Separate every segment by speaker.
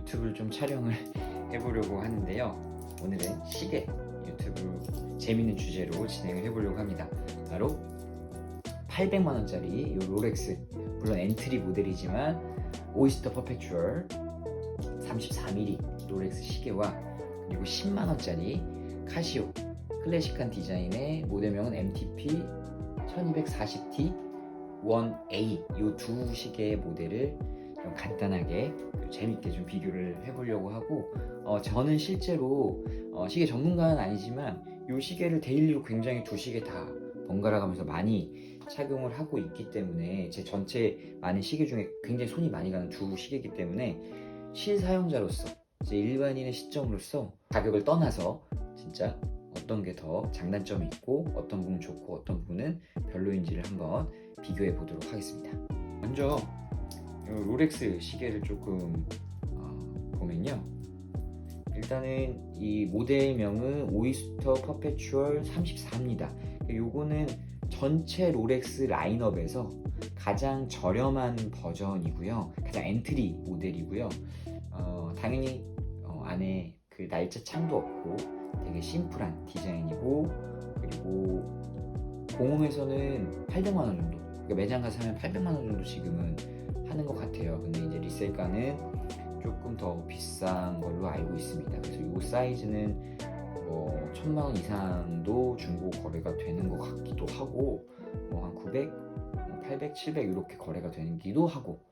Speaker 1: 유튜브를 좀 촬영을 해보려고 하는데요. 오늘은 시계 유튜브 재밌는 주제로 진행을 해보려고 합니다. 바로 800만원짜리 이 롤렉스, 물론 엔트리 모델이지만 오이스터 퍼페추얼 34mm 롤렉스 시계와 그리고 10만원짜리 카시오 클래식한 디자인의 모델명은 MTP 1240T 1A 이 두 시계의 모델을 좀 간단하게 재밌게 좀 비교를 해보려고 하고, 저는 실제로 시계 전문가는 아니지만 이 시계를 데일리로 굉장히 두 시계 다 번갈아 가면서 많이 착용을 하고 있기 때문에, 제 전체 많은 시계 중에 굉장히 손이 많이 가는 두 시계이기 때문에 실사용자로서, 제 일반인의 시점으로서 가격을 떠나서 진짜 어떤 게 더 장단점이 있고 어떤 부분 좋고 어떤 부분은 별로인지를 한번 비교해 보도록 하겠습니다. 먼저 롤렉스 시계를 조금 보면요, 일단은 이 모델명은 오이스터 퍼페추얼 34입니다. 요거는 전체 롤렉스 라인업에서 가장 저렴한 버전이고요, 가장 엔트리 모델이고요. 당연히 안에 그 날짜 창도 없고 되게 심플한 디자인이고, 그리고 공홈에서는 800만원 정도, 그러니까 매장 가서 사면 800만원 정도 지금은 하는 것 같아요. 근데 이제 리셀가는 조금 더 비싼 걸로 알고 있습니다. 그래서 이 사이즈는 뭐 1000만원 이상도 중고 거래가 되는 것 같기도 하고, 뭐 한 900, 800, 700 이렇게 거래가 되기도 하고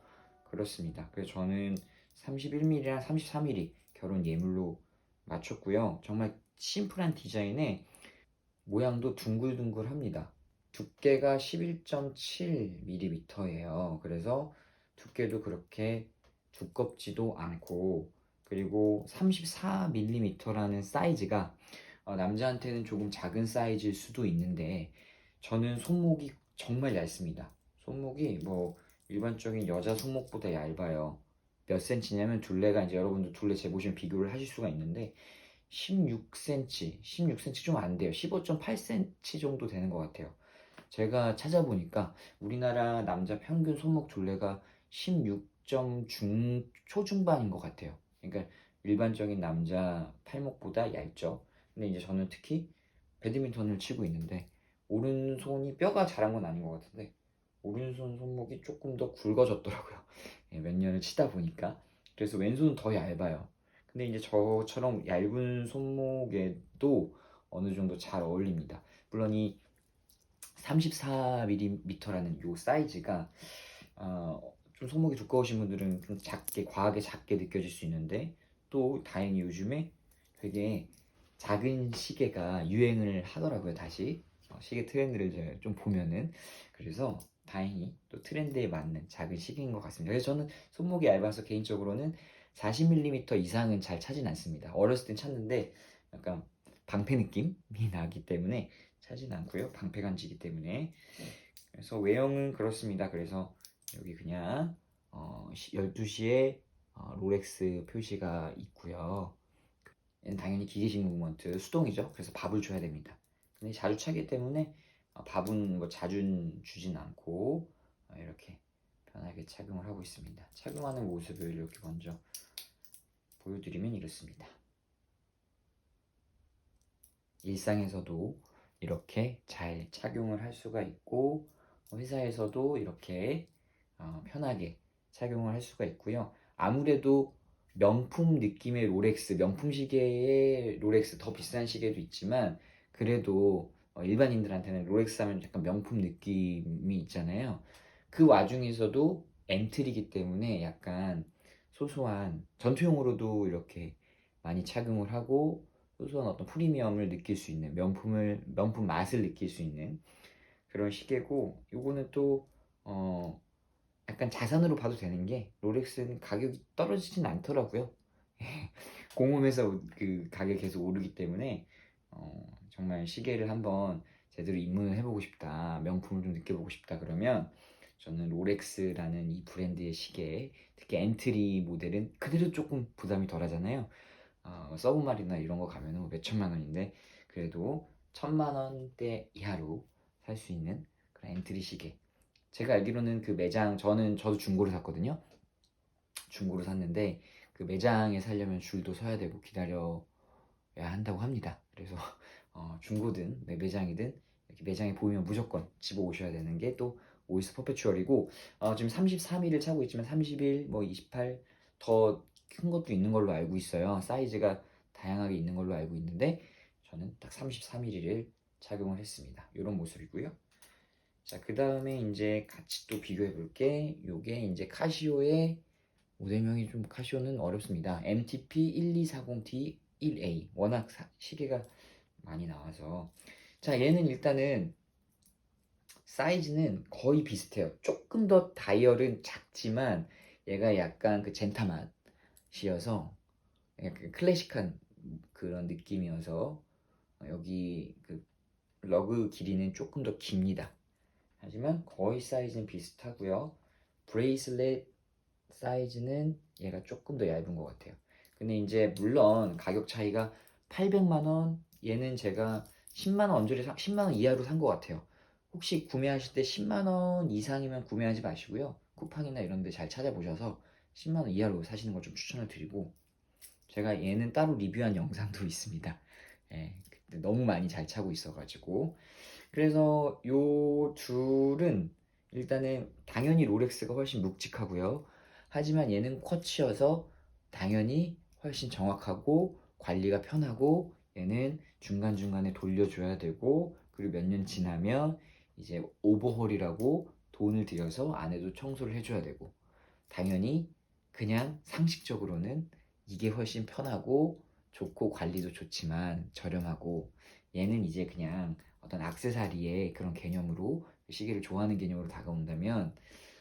Speaker 1: 그렇습니다. 그래서 저는 31mm랑 33mm 결혼 예물로 맞췄고요. 정말 심플한 디자인에 모양도 둥글둥글합니다. 두께가 11.7mm예요. 그래서 두께도 그렇게 두껍지도 않고, 그리고 34mm라는 사이즈가 남자한테는 조금 작은 사이즈일 수도 있는데, 저는 손목이 정말 얇습니다. 손목이 뭐 일반적인 여자 손목보다 얇아요. 몇 센치냐면, 둘레가 이제 여러분들 둘레 재보시면 비교를 하실 수가 있는데 16cm 좀 안 돼요. 15.8cm 정도 되는 것 같아요. 제가 찾아보니까 우리나라 남자 평균 손목 둘레가 16점 초중반인 것 같아요. 그러니까 일반적인 남자 팔목보다 얇죠. 근데 이제 저는 특히 배드민턴을 치고 있는데 오른손이 뼈가 자란 건 아닌 것 같은데 오른손 손목이 조금 더 굵어졌더라고요. 몇 년을 치다 보니까. 그래서 왼손은 더 얇아요. 근데 이제 저처럼 얇은 손목에도 어느 정도 잘 어울립니다. 물론 이 34mm라는 요 사이즈가 좀 손목이 두꺼우신 분들은 좀 작게, 과하게 작게 느껴질 수 있는데, 또 다행히 요즘에 되게 작은 시계가 유행을 하더라고요. 다시 시계 트렌드를 이제 좀 보면은. 그래서 다행히 또 트렌드에 맞는 작은 시계인 것 같습니다. 그래서 저는 손목이 얇아서 개인적으로는 40mm 이상은 잘 차진 않습니다. 어렸을 땐 찼는데 약간 방패 느낌이 나기 때문에 차진 않고요. 방패 간지기 때문에. 그래서 외형은 그렇습니다. 그래서 여기 그냥 12시에 롤렉스 표시가 있고요. 얘는 당연히 기계식 무브먼트, 수동이죠. 그래서 밥을 줘야 됩니다. 근데 자주 차기 때문에 밥은 뭐 자주 주진 않고 이렇게 편하게 착용을 하고 있습니다. 착용하는 모습을 이렇게 먼저 보여드리면 이렇습니다. 일상에서도 이렇게 잘 착용을 할 수가 있고, 회사에서도 이렇게 편하게 착용을 할 수가 있고요. 아무래도 명품 느낌의 롤렉스, 명품 시계의 롤렉스, 더 비싼 시계도 있지만 그래도 일반인들한테는 롤렉스 하면 약간 명품 느낌이 있잖아요. 그 와중에서도 엔트리기 때문에 약간 소소한 전투용으로도 이렇게 많이 착용을 하고, 소소한 어떤 프리미엄을 느낄 수 있는, 명품 맛을 느낄 수 있는 그런 시계고, 요거는 또 약간 자산으로 봐도 되는 게, 롤렉스는 가격이 떨어지진 않더라고요. 공홈에서 그 가격이 계속 오르기 때문에 정말 시계를 한번 제대로 입문을 해보고 싶다, 명품을 좀 느껴보고 싶다 그러면 저는 롤렉스라는 이 브랜드의 시계, 특히 엔트리 모델은 그래도 조금 부담이 덜 하잖아요. 서브마리나 이런 거 가면은 뭐 몇천만 원인데, 그래도 1000만원대 이하로 살 수 있는 그런 엔트리 시계. 제가 알기로는 그 매장, 저도 중고로 샀거든요. 중고로 샀는데 그 매장에 살려면 줄도 서야 되고 기다려야 한다고 합니다. 그래서 중고든 매장이든 이렇게 매장에 보이면 무조건 집어 오셔야 되는 게 또 오이스 퍼페추얼이고, 지금 33일을 차고 있지만 30일, 뭐 28, 더 큰 것도 있는 걸로 알고 있어요. 사이즈가 다양하게 있는 걸로 알고 있는데 저는 딱 33mm를 착용을 했습니다. 이런 모습이고요. 자, 그 다음에 이제 같이 또 비교해 볼게. 요게 이제 카시오의 모델명이, 좀 카시오는 어렵습니다. MTP1240D1A. 워낙 시계가 많이 나와서. 자, 얘는 일단은 사이즈는 거의 비슷해요. 조금 더 다이얼은 작지만 얘가 약간 그 젠타 맛이어서 약간 클래식한 그런 느낌이어서, 여기 그 러그 길이는 조금 더 깁니다. 하지만 거의 사이즈는 비슷하고요. 브레이슬렛 사이즈는 얘가 조금 더 얇은 것 같아요. 근데 이제 물론 가격 차이가 800만 원, 얘는 제가 10만 원 언저리 10만 원 이하로 산 것 같아요. 혹시 구매하실 때 10만 원 이상이면 구매하지 마시고요. 쿠팡이나 이런 데 잘 찾아보셔서 10만 원 이하로 사시는 걸 좀 추천을 드리고, 제가 얘는 따로 리뷰한 영상도 있습니다. 예, 근데 너무 많이 잘 차고 있어가지고. 그래서 요 둘은 일단은 당연히 롤렉스가 훨씬 묵직하고요. 하지만 얘는 쿼츠여서 당연히 훨씬 정확하고 관리가 편하고, 얘는 중간중간에 돌려줘야 되고, 그리고 몇 년 지나면 이제 오버홀이라고 돈을 들여서 안에도 청소를 해줘야 되고, 당연히 그냥 상식적으로는 이게 훨씬 편하고 좋고 관리도 좋지만 저렴하고, 얘는 이제 그냥 어떤 액세서리의 그런 개념으로, 시계를 좋아하는 개념으로 다가온다면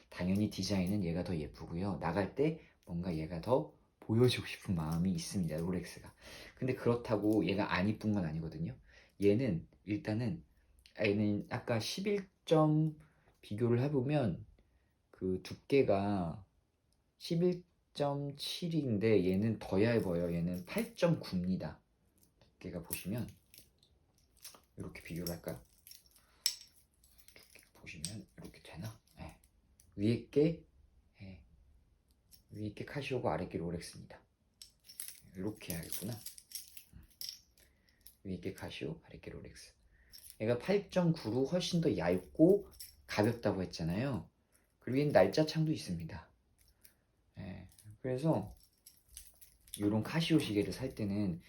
Speaker 1: 당연히 디자인은 얘가 더 예쁘고요. 나갈 때 뭔가 얘가 더 보여주고 싶은 마음이 있습니다, 롤렉스가. 근데 그렇다고 얘가 안 이쁜 건 아니거든요. 얘는 일단은, 얘는 아까 11점 비교를 해보면 그 두께가 11.7인데 얘는 더 얇아요. 얘는 8.9입니다. 두께가 보시면 이렇게 비교를 할까요? 보시면 이렇게 되나? 네. 위에 게 네. 위에 게 카시오고 아래 게 롤렉스입니다. 이렇게 해야겠구나. 위에 게 카시오, 아래 게 롤렉스. 얘가 8.9로 훨씬 더 얇고 가볍다고 했잖아요. 그리고 얘는 날짜 창도 있습니다. 네. 그래서 이런 카시오 시계를 살 때는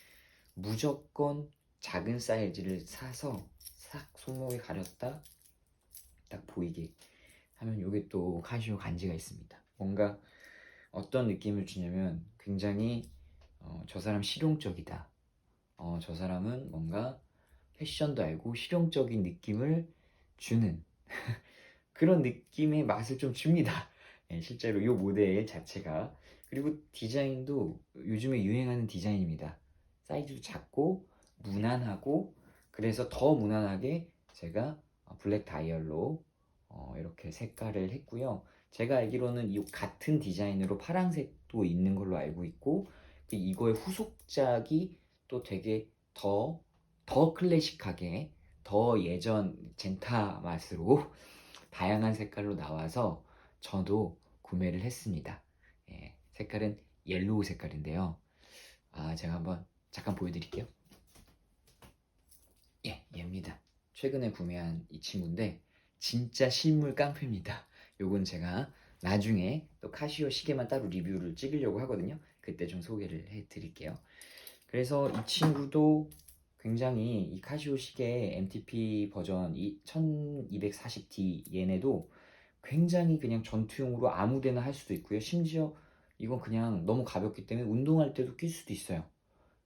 Speaker 1: 무조건 작은 사이즈를 사서 싹 손목에 가렸다 딱 보이게 하면, 이게 또 카시오 간지가 있습니다. 뭔가 어떤 느낌을 주냐면 굉장히 저 사람 실용적이다. 저 사람은 뭔가 패션도 알고 실용적인 느낌을 주는 그런 느낌의 맛을 좀 줍니다. 예, 실제로 이 모델 자체가. 그리고 디자인도 요즘에 유행하는 디자인입니다. 사이즈도 작고 무난하고, 그래서 더 무난하게 제가 블랙 다이얼로 이렇게 색깔을 했고요. 제가 알기로는 이 같은 디자인으로 파란색도 있는 걸로 알고 있고, 이거의 후속작이 또 되게 더 클래식하게, 더 예전 젠타 맛으로 다양한 색깔로 나와서 저도 구매를 했습니다. 예, 색깔은 옐로우 색깔인데요. 제가 한번 잠깐 보여드릴게요. 예, 얘입니다. 최근에 구매한 이 친구인데 진짜 실물 깡패입니다. 요건 제가 나중에 또 카시오 시계만 따로 리뷰를 찍으려고 하거든요. 그때 좀 소개를 해드릴게요. 그래서 이 친구도 굉장히, 이 카시오 시계 MTP 버전 1240D 얘네도 굉장히 그냥 전투용으로 아무데나 할 수도 있고요. 심지어 이건 그냥 너무 가볍기 때문에 운동할 때도 낄 수도 있어요.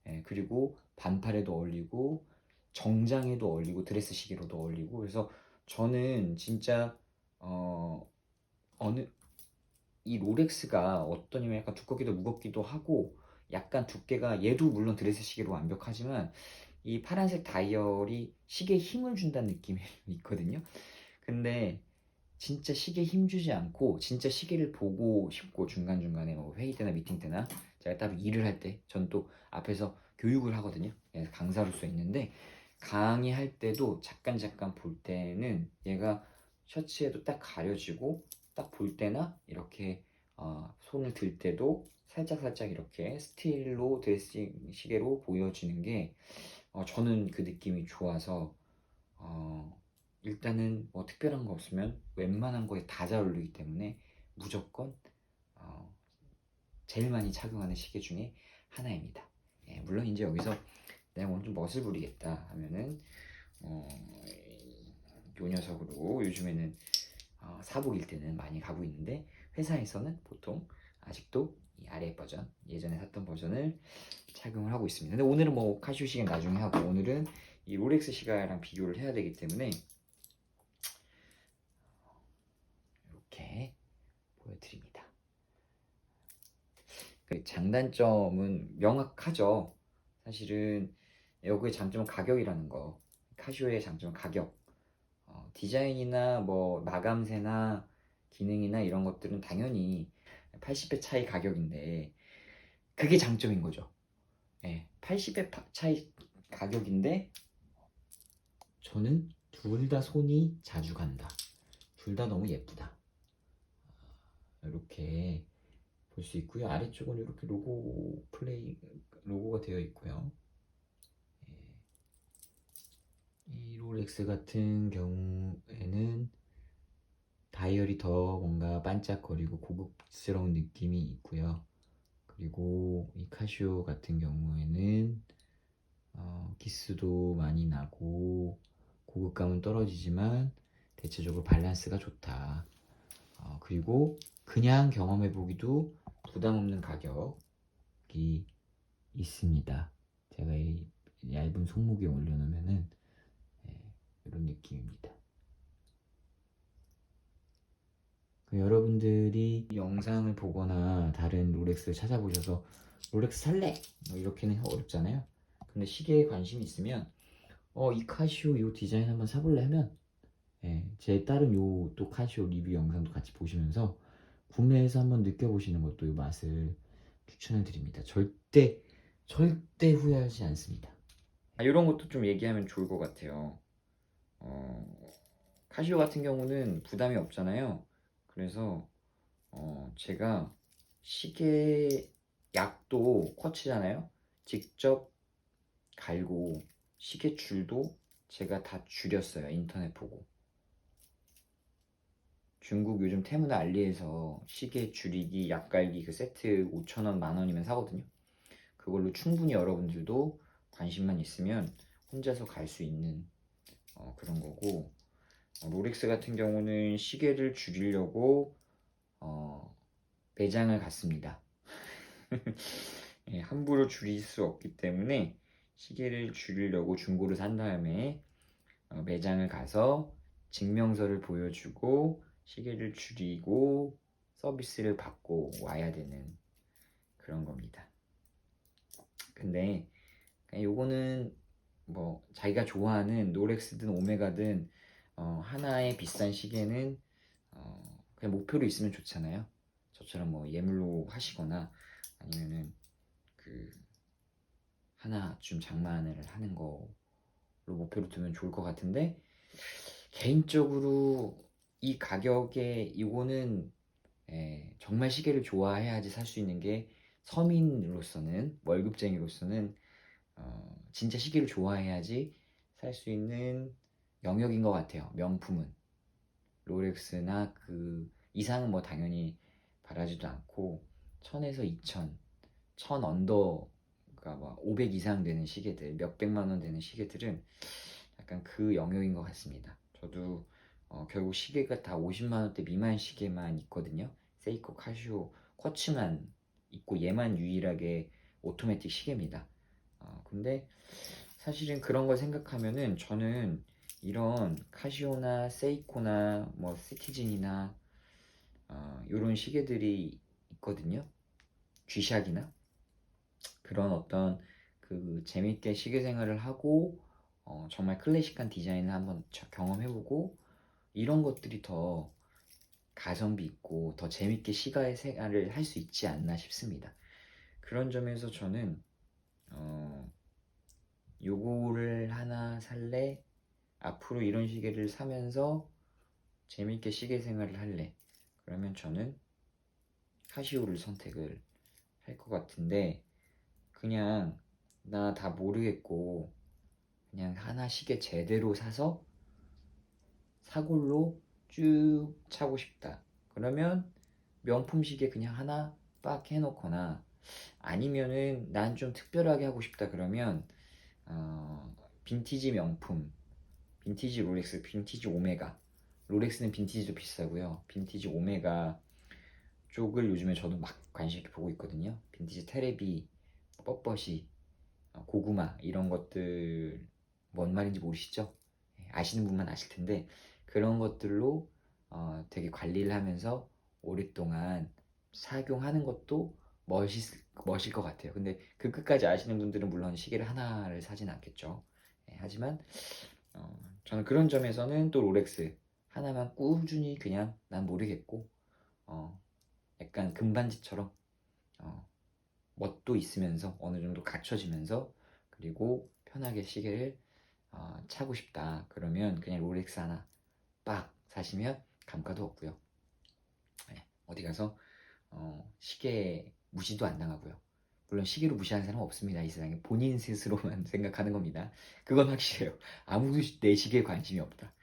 Speaker 1: 예, 그리고 반팔에도 어울리고 정장에도 어울리고 드레스 시계로도 어울리고. 그래서 저는 진짜 어느 이 롤렉스가 어떠냐면 약간 두껍기도 무겁기도 하고, 약간 두께가, 얘도 물론 드레스 시계로 완벽하지만 이 파란색 다이얼이 시계에 힘을 준다는 느낌이 있거든요. 근데 진짜 시계에 힘주지 않고 진짜 시계를 보고 싶고, 중간중간에 뭐 회의 때나 미팅 때나 제가 따로 일을 할 때, 전 또 앞에서 교육을 하거든요. 강사로서 있는데 강의할 때도 잠깐 볼 때는 얘가 셔츠에도 딱 가려지고, 딱 볼 때나 이렇게 손을 들 때도 살짝살짝 이렇게 스틸로 드레싱 시계로 보여지는 게 저는 그 느낌이 좋아서 일단은 뭐 특별한 거 없으면 웬만한 거에 다 잘 어울리기 때문에 무조건 제일 많이 착용하는 시계 중에 하나입니다. 예, 물론 이제 여기서 내가 오늘 좀 멋을 부리겠다 하면은 요 녀석으로 요즘에는 사복일 때는 많이 가고 있는데 회사에서는 보통 아직도 이 아래 버전, 예전에 샀던 버전을 착용을 하고 있습니다. 근데 오늘은 뭐 카시오 시계 나중에 하고, 오늘은 이 롤렉스 시계랑 비교를 해야 되기 때문에 이렇게 보여드립니다. 그 장단점은 명확하죠. 사실은 여기의 장점은 가격이라는 거. 카시오의 장점은 가격. 디자인이나 뭐 마감새나 기능이나 이런 것들은 당연히 80배 차이 가격인데 그게 장점인 거죠. 예, 80배 차이 가격인데 저는 둘 다 손이 자주 간다. 둘 다 너무 예쁘다. 이렇게 볼 수 있고요. 아래쪽은 이렇게 로고가 되어 있고요. 이 롤렉스 같은 경우에는 다이얼이 더 뭔가 반짝거리고 고급스러운 느낌이 있고요. 그리고 이 카시오 같은 경우에는 기스도 많이 나고 고급감은 떨어지지만 대체적으로 밸런스가 좋다. 그리고 그냥 경험해보기도 부담없는 가격이 있습니다. 제가 이 얇은 손목에 올려놓으면은 이런 느낌입니다. 여러분들이 영상을 보거나 다른 롤렉스를 찾아보셔서 롤렉스 살래! 뭐 이렇게는 어렵잖아요. 근데 시계에 관심이 있으면 이 카시오 이 디자인 한번 사볼래 하면 제 다른 요 또 카시오 리뷰 영상도 같이 보시면서 구매해서 한번 느껴보시는 것도 이 맛을 추천해 드립니다. 절대 후회하지 않습니다. 이런 것도 좀 얘기하면 좋을 것 같아요. 카시오 같은 경우는 부담이 없잖아요. 그래서 제가 시계 약도 쿼츠잖아요. 직접 갈고 시계 줄도 제가 다 줄였어요. 인터넷 보고. 중국 요즘 테무나 알리에서 시계 줄이기, 약 갈기 그 세트 5,000원, 만원이면 사거든요. 그걸로 충분히 여러분들도 관심만 있으면 혼자서 갈 수 있는 그런 거고, 롤렉스 같은 경우는 시계를 줄이려고 매장을 갔습니다. 예, 함부로 줄일 수 없기 때문에 시계를 줄이려고 중고를 산 다음에 매장을 가서 증명서를 보여주고 시계를 줄이고 서비스를 받고 와야 되는 그런 겁니다. 근데 요거는 뭐 자기가 좋아하는 롤렉스든 오메가든 하나의 비싼 시계는 그냥 목표로 있으면 좋잖아요. 저처럼 뭐 예물로 하시거나 아니면은 그 하나 좀 장만을 하는 거로 목표로 두면 좋을 것 같은데, 개인적으로 이 가격에 이거는 정말 시계를 좋아해야지 살 수 있는 게, 서민으로서는, 월급쟁이로서는 진짜 시계를 좋아해야지 살 수 있는 영역인 것 같아요. 명품은 롤렉스나 그 이상은 뭐 당연히 바라지도 않고 1000에서 2000, 1000 언더가 막 500 이상 되는 시계들, 몇백만 원 되는 시계들은 약간 그 영역인 것 같습니다. 저도 결국 시계가 다 50만 원대 미만 시계만 있거든요. 세이코, 카시오, 쿼츠만 있고 얘만 유일하게 오토매틱 시계입니다. 근데 사실은 그런 걸 생각하면은 저는 이런 카시오나 세이코나 뭐 시티즌이나 이런 시계들이 있거든요. G샥이나 그런 어떤 그 재밌게 시계 생활을 하고 정말 클래식한 디자인을 한번 경험해보고 이런 것들이 더 가성비 있고 더 재밌게 시계 생활을 할 수 있지 않나 싶습니다. 그런 점에서 저는 요거를 하나 살래? 앞으로 이런 시계를 사면서 재밌게 시계 생활을 할래? 그러면 저는 카시오를 선택을 할 것 같은데 그냥 나 다 모르겠고 그냥 하나 시계 제대로 사서 사골로 쭉 차고 싶다. 그러면 명품 시계 그냥 하나 빡 해놓거나 아니면은 난 좀 특별하게 하고 싶다 그러면 빈티지 명품, 빈티지 롤렉스, 빈티지 오메가. 롤렉스는 빈티지도 비싸고요. 빈티지 오메가 쪽을 요즘에 저도 막 관심 있게 보고 있거든요. 빈티지 테레비, 뻣뻣이, 고구마 이런 것들 뭔 말인지 모르시죠? 아시는 분만 아실 텐데 그런 것들로 되게 관리를 하면서 오랫동안 착용하는 것도 멋일 것 같아요. 근데 그 끝까지 아시는 분들은 물론 시계를 하나를 사진 않겠죠. 하지만 저는 그런 점에서는 또 롤렉스 하나만 꾸준히 그냥 난 모르겠고 어, 약간 금반지처럼 어, 멋도 있으면서 어느 정도 갖춰지면서 그리고 편하게 시계를 차고 싶다 그러면 그냥 롤렉스 하나 빡 사시면 감가도 없고요. 네, 어디 가서 시계 무시도 안 당하고요. 물론 시계로 무시하는 사람은 없습니다. 이 세상에 본인 스스로만 생각하는 겁니다. 그건 확실해요. 아무도 내 시계에 관심이 없다.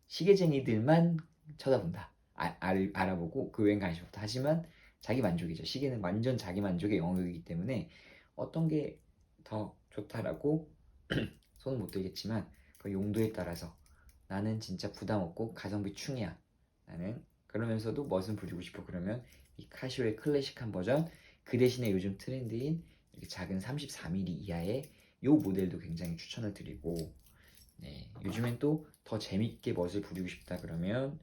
Speaker 1: 시계쟁이들만 쳐다본다. 알아보고 그 외엔 관심 없다. 하지만 자기 만족이죠. 시계는 완전 자기 만족의 영역이기 때문에 어떤 게 더 좋다라고 손은 못 들겠지만 그 용도에 따라서 나는 진짜 부담 없고 가성비 충이야. 나는 그러면서도 멋은 부리고 싶어. 그러면 이 카시오의 클래식한 버전 그 대신에 요즘 트렌드인 이렇게 작은 34mm 이하의 요 모델도 굉장히 추천을 드리고 네, 요즘엔 또 더 재밌게 멋을 부리고 싶다 그러면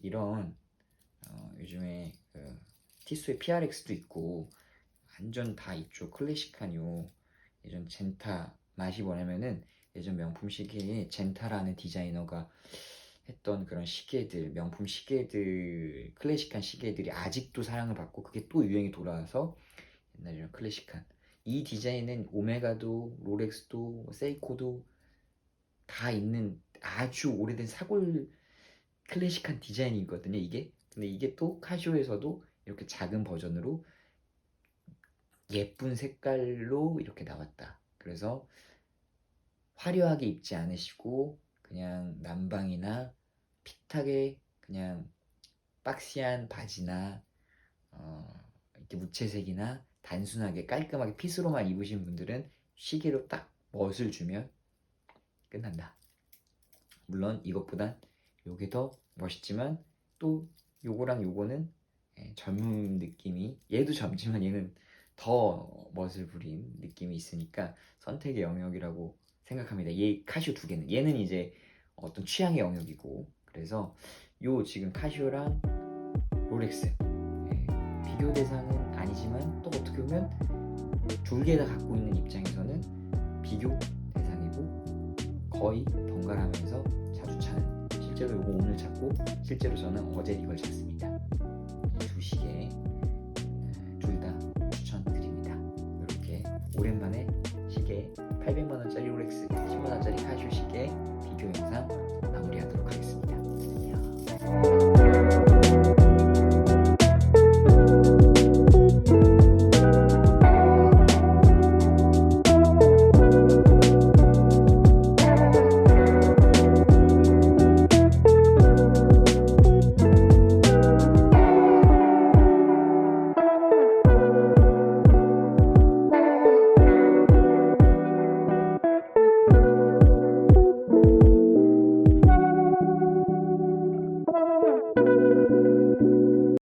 Speaker 1: 이런 요즘에 그 티스의 PRX도 있고 완전 다 있죠. 클래식한 요 예전 젠타 맛이 뭐냐면은 예전 명품 시계에 젠타라는 디자이너가 했던 그런 시계들 명품 시계들 클래식한 시계들이 아직도 사랑을 받고 그게 또 유행이 돌아와서 옛날에 이런 클래식한 이 디자인은 오메가도 롤렉스도 세이코도 다 있는 아주 오래된 사골 클래식한 디자인이거든요, 이게. 근데 이게 또 카시오에서도 이렇게 작은 버전으로 예쁜 색깔로 이렇게 나왔다. 그래서 화려하게 입지 않으시고 그냥 남방이나 핏하게 그냥 박시한 바지나 이렇게 무채색이나 단순하게 깔끔하게 핏으로만 입으신 분들은 시계로 딱 멋을 주면 끝난다. 물론 이것보단 요게 더 멋있지만 또 요거랑 요거는 젊은 느낌이 얘도 젊지만 얘는 더 멋을 부린 느낌이 있으니까 선택의 영역이라고 생각합니다. 얘 카시오 두 개는 얘는 이제 어떤 취향의 영역이고 그래서 요 지금 카시오랑 롤렉스 비교 대상은 아니지만 또 어떻게 보면 둘 개 다 갖고 있는 입장에서는 비교 대상이고 거의 번갈아가면서 자주 차는 실제로 이거 오늘 찾고 실제로 저는 어제 이걸 찼습니다. 이 두 시계